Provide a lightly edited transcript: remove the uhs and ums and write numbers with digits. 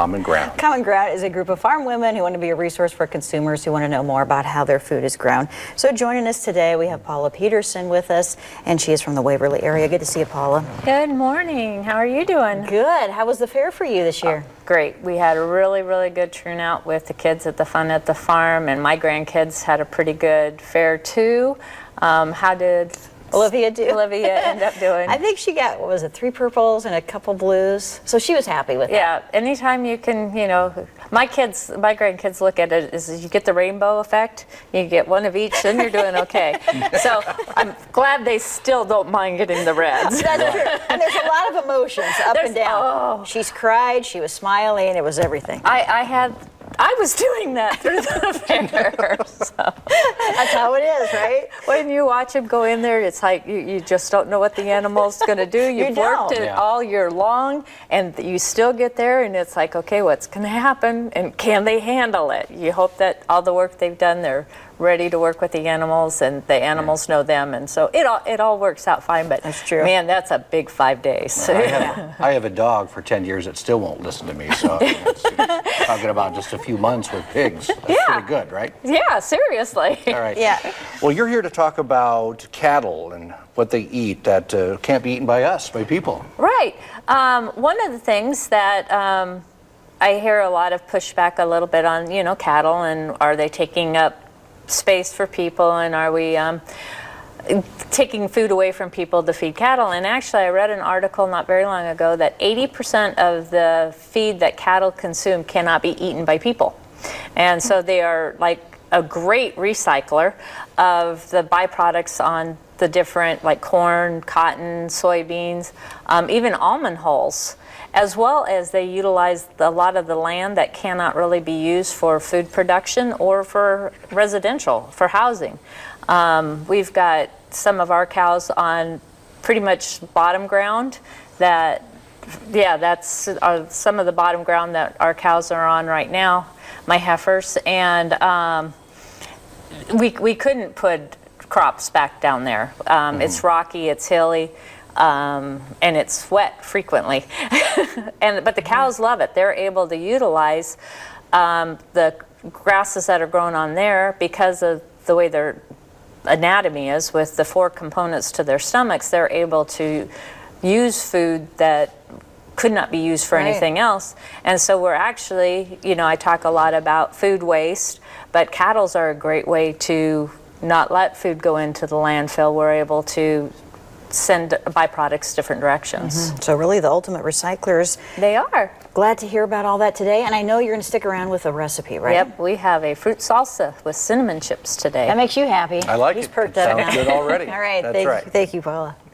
Common Ground. Common Ground is a group of farm women who want to be a resource for consumers who want to know more about how their food is grown. So joining us today, we have Paula Peterson with us, and she is from the Waverly area. Good to see you, Paula. Good morning. How are you doing? Good. How was the fair for you this year? Great. We had a really good turnout with the kids at the fun at the farm, and my grandkids had a pretty good fair too. How did Olivia end up doing? I think she got, what was it, 3 purples and a couple blues. So she was happy with that. Yeah, anytime you can, my grandkids look at it as you get the rainbow effect. You get one of each, then you're doing okay. So I'm glad they still don't mind getting the reds. That's true. And there's a lot of emotions up and down. Oh. She's cried, she was smiling, it was everything. I was doing that through the fair. So. That's how it is, right? When you watch them go in there, it's like you just don't know what the animal's going to do. You've worked it all year long, and you still get there, and it's like, okay, what's going to happen, and can they handle it? You hope that all the work they've done, they're ready to work with the animals, and the animals know them, and so it all works out fine. But that's true. Man, that's a big 5 days. I have a dog for 10 years that still won't listen to me, so talking about just a few months with pigs. That's pretty good, right? Yeah, seriously. All right. Yeah. Well, you're here to talk about cattle and what they eat that can't be eaten by us, by people. Right. One of the things that I hear a lot of pushback a little bit on, cattle, and are they taking up space for people, and are we taking food away from people to feed cattle? And actually, I read an article not very long ago that 80% of the feed that cattle consume cannot be eaten by people. And so they are like a great recycler of the byproducts on the different, like corn, cotton, soybeans, even almond hulls, as well as they utilize a lot of the land that cannot really be used for food production or for residential, for housing. We've got some of our cows on pretty much bottom ground that's some of the bottom ground that our cows are on right now, my heifers, and we couldn't put crops back down there. It's rocky, it's hilly, and it's wet frequently. But the cows love it. They're able to utilize the grasses that are grown on there because of the way their anatomy is with the 4 components to their stomachs. They're able to use food that could not be used for anything else. And so we're actually, I talk a lot about food waste, but cattles are a great way to not let food go into the landfill. We're able to send byproducts different directions. So really the ultimate recyclers. They are. Glad to hear about all that today, and I know you're going to stick around with a recipe, right? Yep, we have a fruit salsa with cinnamon chips today. That makes you happy. I like He's it. perked up Sounds now. good already. All right, That's right. Thank you, Paula.